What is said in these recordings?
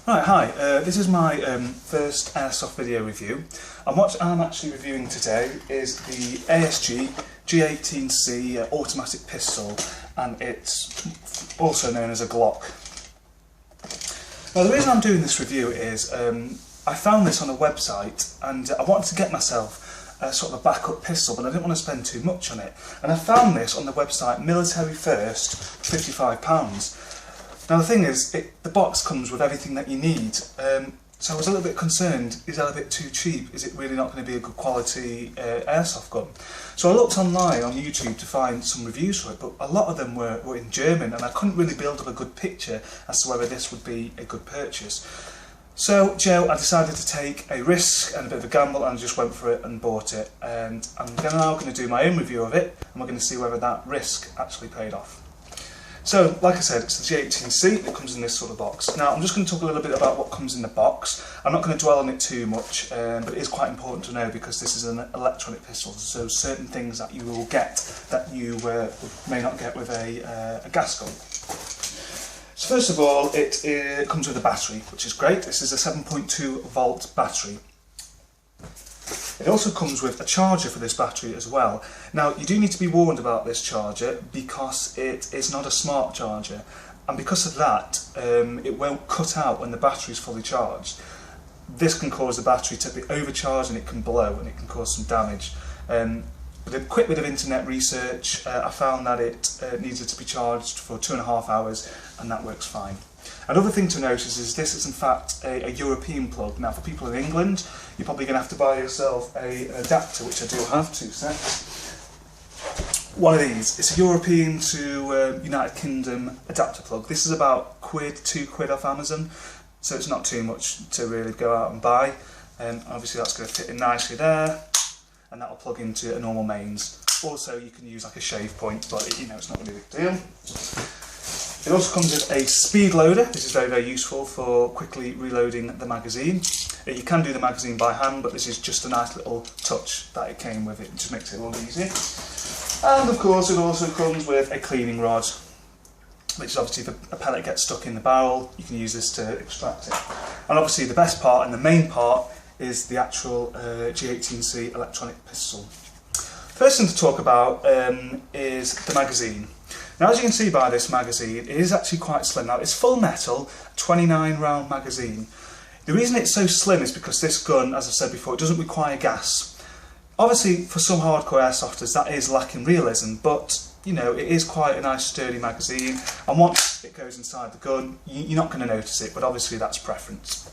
Right, hi, this is my first Airsoft video review, and what I'm actually reviewing today is the ASG G18C automatic pistol, and it's also known as a Glock. Now the reason I'm doing this review is I found this on a website and I wanted to get myself sort of a backup pistol, but I didn't want to spend too much on it, and I found this on the website Military First for £55. Now the thing is, the box comes with everything that you need, so I was a little bit concerned, is that a bit too cheap? Is it really not going to be a good quality airsoft gun? So I looked online on YouTube to find some reviews for it, but a lot of them were in German and I couldn't really build up a good picture as to whether this would be a good purchase. So Joe, I decided to take a risk and a bit of a gamble and just went for it and bought it, and I'm now going to do my own review of it and we're going to see whether that risk actually paid off. So, like I said, it's the G18C that comes in this sort of box. Now, I'm just going to talk a little bit about what comes in the box. I'm not going to dwell on it too much, but it is quite important to know because this is an electronic pistol, so certain things that you will get that you may not get with a gas gun. So first of all, it comes with a battery, which is great. This is a 7.2 volt battery. It also comes with a charger for this battery as well. Now you do need to be warned about this charger because it is not a smart charger, and because of that it won't cut out when the battery is fully charged. This can cause the battery to be overcharged and it can blow and it can cause some damage. With a quick bit of internet research, I found that it needed to be charged for 2.5 hours and that works fine. Another thing to notice is this is in fact a European plug. Now for people in England, you're probably going to have to buy yourself an adapter, which I do have, 2 sets. One of these. It's a European to United Kingdom adapter plug. This is about £2 off Amazon, so it's not too much to really go out and buy. Obviously that's going to fit in nicely there, and that will plug into a normal mains. Also you can use like a shave point, but you know, it's not really a big deal. It also comes with a speed loader. This is very, very useful for quickly reloading the magazine. You can do the magazine by hand, but this is just a nice little touch that it came with. It just makes it a lot easier. And of course it also comes with a cleaning rod, which is obviously if a pellet gets stuck in the barrel, you can use this to extract it. And obviously the best part and the main part is the actual G18C electronic pistol. First thing to talk about is the magazine. Now as you can see by this magazine, it is actually quite slim. Now it's full metal, 29 round magazine. The reason it's so slim is because this gun, as I've said before, it doesn't require gas. Obviously for some hardcore airsofters that is lacking realism, but you know, it is quite a nice sturdy magazine, and once it goes inside the gun, you're not going to notice it, but obviously that's preference.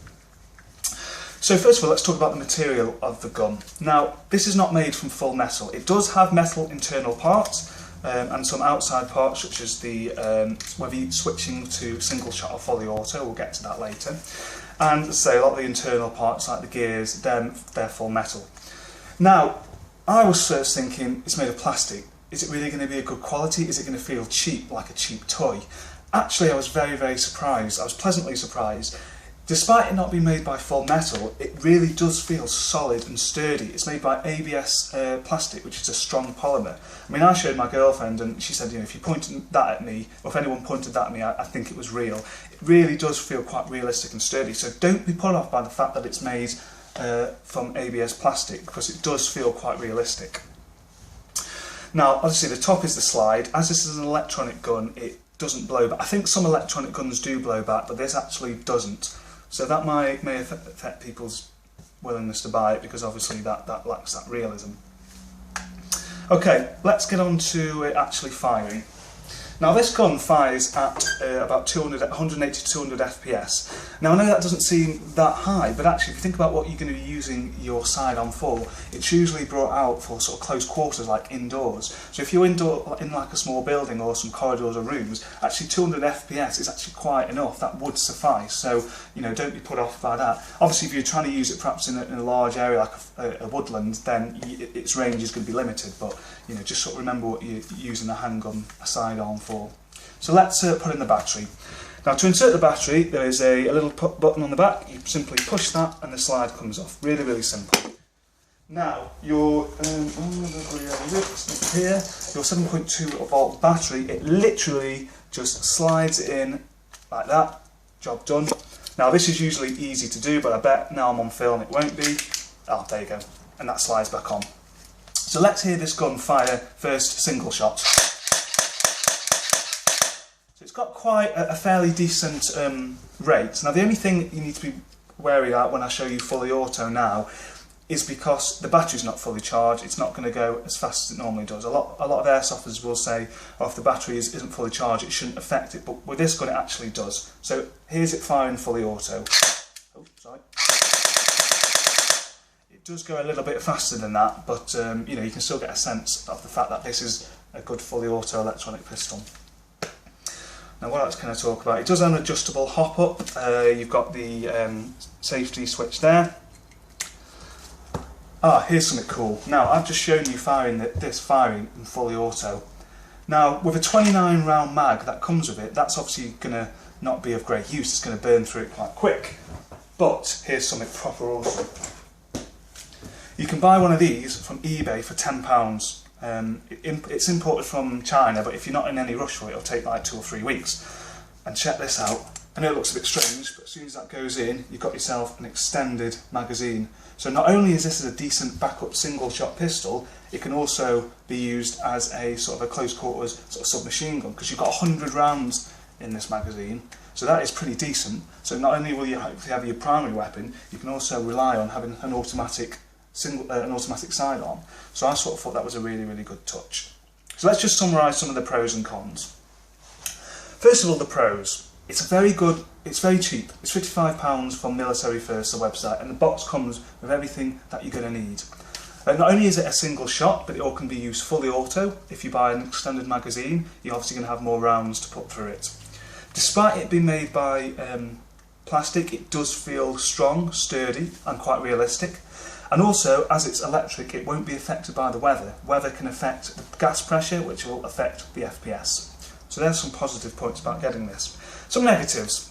So first of all, let's talk about the material of the gun. Now this is not made from full metal. It does have metal internal parts, and some outside parts such as the whether you're switching to single shot or fully auto, we'll get to that later. And as I say, a lot of the internal parts like the gears, they're full metal. Now, I was first thinking it's made of plastic. Is it really going to be a good quality? Is it going to feel cheap, like a cheap toy? Actually, I was very, very surprised. I was pleasantly surprised. Despite it not being made by full metal, it really does feel solid and sturdy. It's made by ABS plastic, which is a strong polymer. I mean, I showed my girlfriend and she said, you know, if you pointed that at me, or if anyone pointed that at me, I think it was real. It really does feel quite realistic and sturdy, so don't be put off by the fact that it's made from ABS plastic, because it does feel quite realistic. Now, obviously the top is the slide. As this is an electronic gun, it doesn't blow back. I think some electronic guns do blow back, but this actually doesn't. So that may affect people's willingness to buy it, because obviously that lacks that realism. Okay, let's get on to it actually firing. Now this gun fires at about 180 to 200 FPS. Now I know that doesn't seem that high, but actually if you think about what you're going to be using your sidearm for, it's usually brought out for sort of close quarters, like indoors. So if you're indoor in like a small building or some corridors or rooms, actually 200 FPS is actually quite enough. That would suffice. So you know, don't be put off by that. Obviously if you're trying to use it perhaps in a large area like a woodland, then its range is going to be limited, but you know, just sort of remember what you're using a handgun, a sidearm for. So let's put in the battery. Now to insert the battery, there is a little button on the back. You simply push that and the slide comes off. Really, really simple. Now your here, your 7.2 volt battery, it literally just slides in like that. Job done. Now this is usually easy to do, but I bet now I'm on film it won't be. Oh, there you go, and that slides back on. So let's hear this gun fire first single shot. So it's got quite a fairly decent rate. Now the only thing that you need to be wary at when I show you fully auto now is because the battery's not fully charged, it's not going to go as fast as it normally does. A lot of airsofters will say, oh, if the battery isn't fully charged, it shouldn't affect it, but with this gun it actually does. So here's it firing fully auto. Oh, sorry. It does go a little bit faster than that, but you know, you can still get a sense of the fact that this is a good fully auto electronic pistol. Now what else can I talk about? It does have an adjustable hop up. You've got the safety switch there. Ah, here's something cool. Now, I've just shown you this firing in fully auto. Now, with a 29 round mag that comes with it, that's obviously going to not be of great use. It's going to burn through it quite quick. But here's something proper awesome. You can buy one of these from eBay for £10. It's imported from China, but if you're not in any rush for it, it'll take like 2 or 3 weeks. And check this out. I know it looks a bit strange, but as soon as that goes in, you've got yourself an extended magazine. So not only is this a decent backup single shot pistol, it can also be used as a sort of a close quarters sort of submachine gun, because you've got 100 rounds in this magazine. So that is pretty decent. So not only will you hopefully have your primary weapon, you can also rely on having an automatic sidearm. So I sort of thought that was a really, really good touch. So let's just summarise some of the pros and cons. First of all, the pros. It's very good, it's very cheap. It's £55 from Military First, the website, and the box comes with everything that you're going to need. Not only is it a single shot, but it all can be used fully auto. If you buy an extended magazine, you're obviously going to have more rounds to put through it. Despite it being made by plastic, it does feel strong, sturdy, and quite realistic. And also, as it's electric, it won't be affected by the weather. Weather can affect the gas pressure, which will affect the FPS. So there's some positive points about getting this. Some negatives.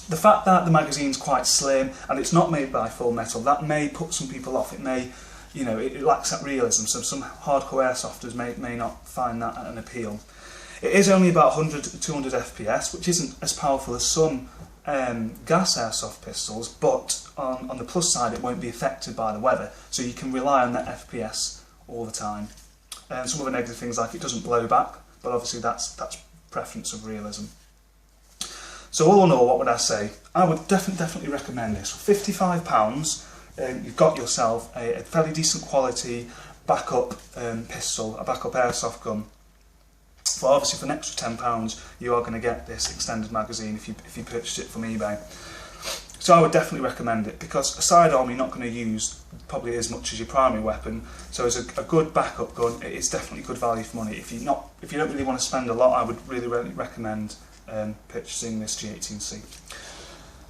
The fact that the magazine's quite slim and it's not made by Full Metal, that may put some people off. It may, you know, it lacks that realism, so some hardcore airsofters may not find that an appeal. It is only about 100 to 200 FPS, which isn't as powerful as some gas airsoft pistols, but on the plus side it won't be affected by the weather, so you can rely on that FPS all the time. Some other negative things, like it doesn't blow back, but obviously that's preference of realism. So all in all, what would I say? I would definitely recommend this. For £55, you've got yourself a fairly decent quality backup pistol, a backup airsoft gun. For obviously for an extra £10, you are going to get this extended magazine if you purchase it from eBay. So I would definitely recommend it, because a sidearm you're not going to use probably as much as your primary weapon. So as a good backup gun, it is definitely good value for money. If you don't really want to spend a lot, I would really recommend purchasing this G18C.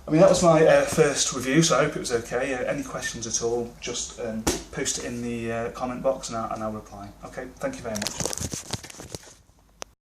I mean, that was my first review, so I hope it was okay. Any questions at all, just post it in the comment box and I'll reply. Okay, thank you very much.